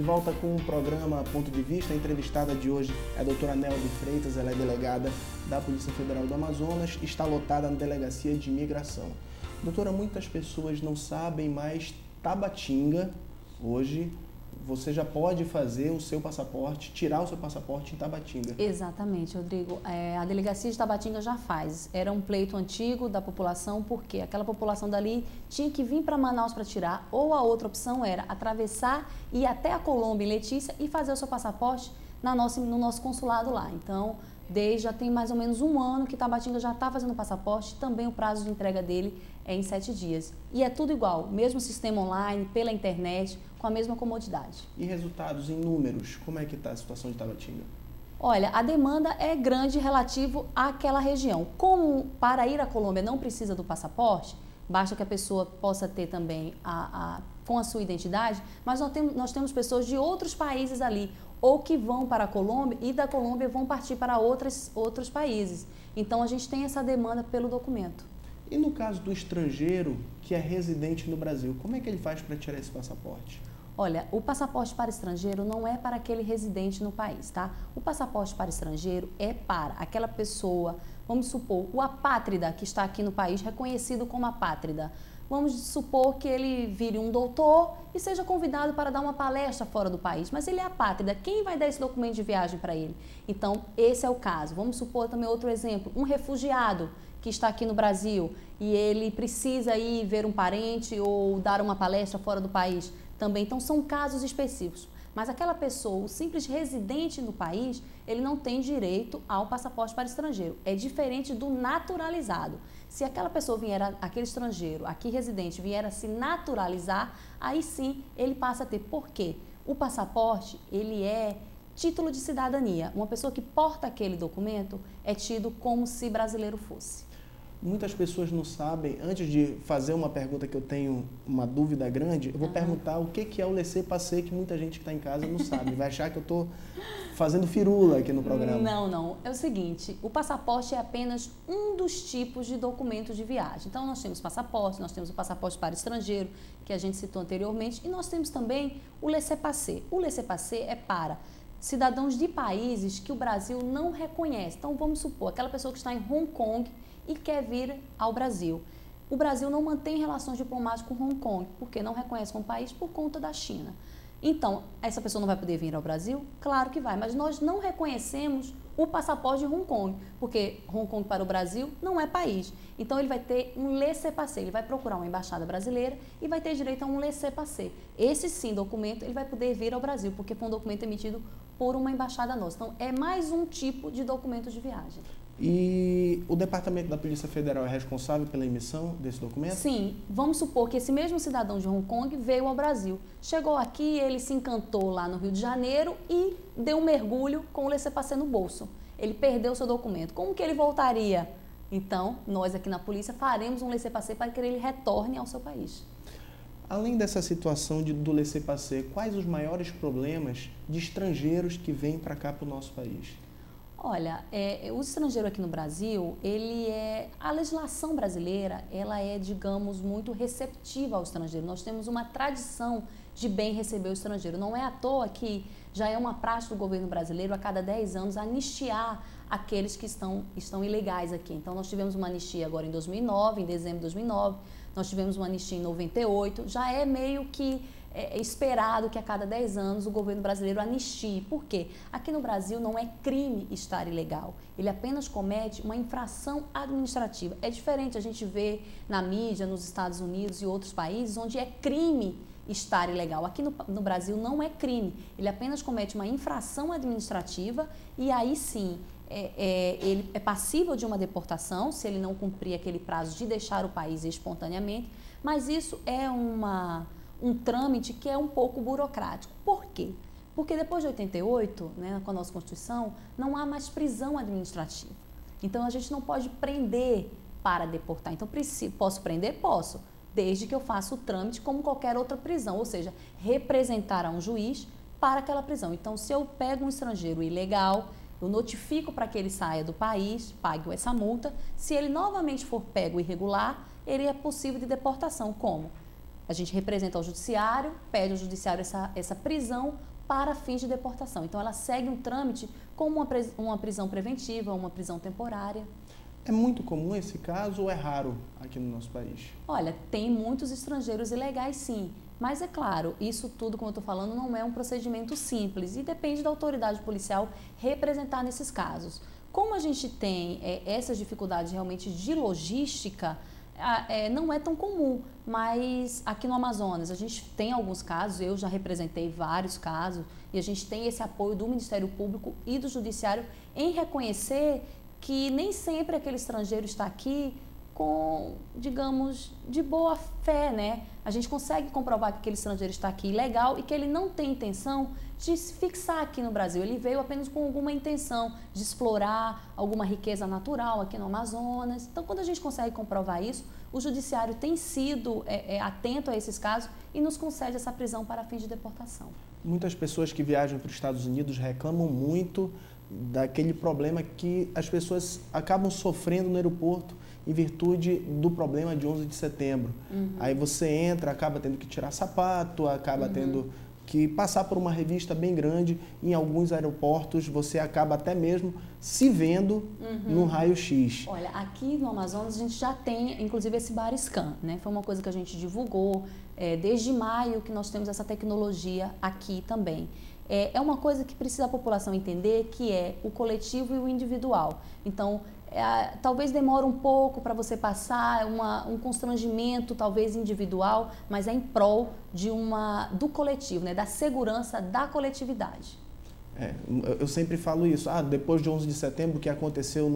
volta com o programa Ponto de Vista. A entrevistada de hoje é a doutora Nelly Freitas, ela é delegada da Polícia Federal do Amazonas, está lotada na Delegacia de Imigração. Doutora, muitas pessoas não sabem, mas Tabatinga, hoje, você já pode fazer o seu passaporte, tirar o seu passaporte em Tabatinga. Exatamente, Rodrigo. A delegacia de Tabatinga já faz. Era um pleito antigo da população, porque aquela população dali tinha que vir para Manaus para tirar, ou a outra opção era atravessar e ir até a Colômbia, em Letícia, e fazer o seu passaporte no nosso consulado lá. Então, já tem mais ou menos um ano que Tabatinga já está fazendo o passaporte, também o prazo de entrega dele é em 7 dias. E é tudo igual, mesmo sistema online, pela internet, com a mesma comodidade. E resultados em números, como é que está a situação de Tabatinga? Olha, a demanda é grande relativo àquela região. Como para ir à Colômbia não precisa do passaporte, basta que a pessoa possa ter também com a sua identidade, mas nós temos pessoas de outros países ali, ou que vão para a Colômbia e da Colômbia vão partir para outros países. Então a gente tem essa demanda pelo documento. E no caso do estrangeiro que é residente no Brasil, como é que ele faz para tirar esse passaporte? Olha, o passaporte para estrangeiro não é para aquele residente no país, tá? O passaporte para estrangeiro é para aquela pessoa, vamos supor, o apátrida que está aqui no país, reconhecido como apátrida. Vamos supor que ele vire um doutor e seja convidado para dar uma palestra fora do país, mas ele é apátrida. Quem vai dar esse documento de viagem para ele? Então, esse é o caso. Vamos supor também outro exemplo, um refugiado que está aqui no Brasil e ele precisa ir ver um parente ou dar uma palestra fora do país também. Então, são casos específicos. Mas aquela pessoa, o simples residente no país, ele não tem direito ao passaporte para estrangeiro. É diferente do naturalizado. Se aquela pessoa aquele estrangeiro, aqui residente, vier a se naturalizar, aí sim ele passa a ter. Por quê? O passaporte, ele é título de cidadania. Uma pessoa que porta aquele documento é tido como se brasileiro fosse. Muitas pessoas não sabem. Antes de fazer uma pergunta que eu tenho uma dúvida grande, eu vou perguntar o que é o laissez-passer, que muita gente que está em casa não sabe. Vai achar que eu estou fazendo firula aqui no programa. Não. É o seguinte, o passaporte é apenas um dos tipos de documento de viagem. Então, nós temos passaporte, nós temos o passaporte para estrangeiro, que a gente citou anteriormente, e nós temos também o laissez-passer. O laissez-passer é para cidadãos de países que o Brasil não reconhece. Então, vamos supor, aquela pessoa que está em Hong Kong e quer vir ao Brasil. O Brasil não mantém relações diplomáticas com Hong Kong, porque não reconhece como país por conta da China. Então, essa pessoa não vai poder vir ao Brasil? Claro que vai, mas nós não reconhecemos o passaporte de Hong Kong, porque Hong Kong para o Brasil não é país. Então, ele vai ter um laissez-passer, ele vai procurar uma embaixada brasileira e vai ter direito a um laissez-passer. Esse sim documento, ele vai poder vir ao Brasil, porque foi um documento emitido por uma embaixada nossa. Então, é mais um tipo de documento de viagem. E o Departamento da Polícia Federal é responsável pela emissão desse documento? Sim. Vamos supor que esse mesmo cidadão de Hong Kong veio ao Brasil. Chegou aqui, ele se encantou lá no Rio de Janeiro e deu um mergulho com o laissez-passer no bolso. Ele perdeu o seu documento. Como que ele voltaria? Então, nós aqui na polícia faremos um laissez-passer para que ele retorne ao seu país. Além dessa situação do laissez-passer, quais os maiores problemas de estrangeiros que vêm para cá, para o nosso país? Olha, o estrangeiro aqui no Brasil, a legislação brasileira, ela é, digamos, muito receptiva ao estrangeiro. Nós temos uma tradição de bem receber o estrangeiro. Não é à toa que já é uma prática do governo brasileiro a cada 10 anos anistiar aqueles que estão ilegais aqui. Então, nós tivemos uma anistia agora em 2009, em dezembro de 2009, nós tivemos uma anistia em 98, já é meio que esperado que a cada 10 anos o governo brasileiro anistie. Por quê? Aqui no Brasil não é crime estar ilegal, ele apenas comete uma infração administrativa. É diferente a gente ver na mídia, nos Estados Unidos e outros países, onde é crime estar ilegal. Aqui no Brasil não é crime, ele apenas comete uma infração administrativa e aí sim ele é passível de uma deportação se ele não cumprir aquele prazo de deixar o país espontaneamente, mas isso é um trâmite que é um pouco burocrático. Por quê? Porque depois de 88, né, com a nossa Constituição, não há mais prisão administrativa. Então, a gente não pode prender para deportar. Então, posso prender? Posso, desde que eu faça o trâmite como qualquer outra prisão, ou seja, representar a um juiz para aquela prisão. Então, se eu pego um estrangeiro ilegal, eu notifico para que ele saia do país, pague essa multa. Se ele novamente for pego irregular, ele é possível de deportação. Como? A gente representa ao judiciário, pede ao judiciário essa prisão para fins de deportação. Então, ela segue um trâmite como uma prisão preventiva, uma prisão temporária. É muito comum esse caso ou é raro aqui no nosso país? Olha, tem muitos estrangeiros ilegais, sim. Mas, é claro, isso tudo, como eu estou falando, não é um procedimento simples e depende da autoridade policial representar nesses casos. Como a gente tem essas dificuldades realmente de logística, não é tão comum, mas aqui no Amazonas a gente tem alguns casos, eu já representei vários casos, e a gente tem esse apoio do Ministério Público e do Judiciário em reconhecer que nem sempre aquele estrangeiro está aqui com, digamos, de boa fé, né? A gente consegue comprovar que aquele estrangeiro está aqui legal e que ele não tem intenção de se fixar aqui no Brasil. Ele veio apenas com alguma intenção de explorar alguma riqueza natural aqui no Amazonas. Então, quando a gente consegue comprovar isso, o Judiciário tem sido atento a esses casos e nos concede essa prisão para fins de deportação. Muitas pessoas que viajam para os Estados Unidos reclamam muito daquele problema que as pessoas acabam sofrendo no aeroporto em virtude do problema de 11 de setembro. Aí você entra, acaba tendo que tirar sapato, acaba tendo que passar por uma revista bem grande. Em alguns aeroportos você acaba até mesmo se vendo no raio-x. Olha, aqui no Amazonas a gente já tem, inclusive, esse Bariscan, né? Foi uma coisa que a gente divulgou desde maio que nós temos essa tecnologia aqui também. É uma coisa que precisa a população entender, que é o coletivo e o individual. Então, talvez demore um pouco para você passar um constrangimento, talvez individual, mas é em prol do coletivo, né? Da segurança da coletividade. Eu sempre falo isso, depois de 11 de setembro, o que aconteceu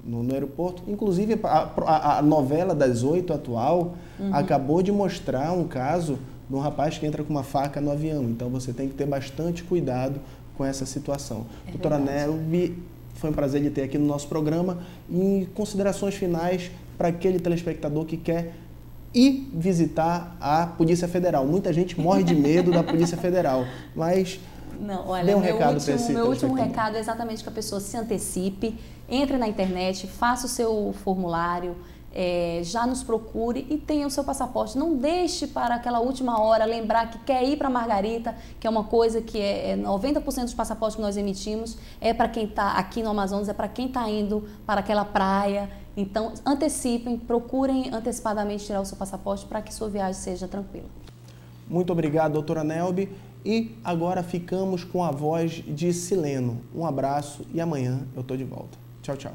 no aeroporto, inclusive a novela das 8 atual acabou de mostrar um caso de um rapaz que entra com uma faca no avião, então você tem que ter bastante cuidado com essa situação. Doutora Nelby, foi um prazer de ter aqui no nosso programa. E considerações finais para aquele telespectador que quer ir visitar a Polícia Federal. Muita gente morre de medo da Polícia Federal, mas não, olha, dê um recado para esse meu último recado é exatamente que a pessoa se antecipe, entre na internet, faça o seu formulário, já nos procure e tenha o seu passaporte. Não deixe para aquela última hora lembrar que quer ir para Margarita, que é uma coisa que 90% dos passaportes que nós emitimos é para quem está aqui no Amazonas, é para quem está indo para aquela praia. Então, antecipem, procurem antecipadamente tirar o seu passaporte para que sua viagem seja tranquila. Muito obrigado, doutora Nelby. E agora ficamos com a voz de Sileno. Um abraço e amanhã eu estou de volta. Tchau, tchau.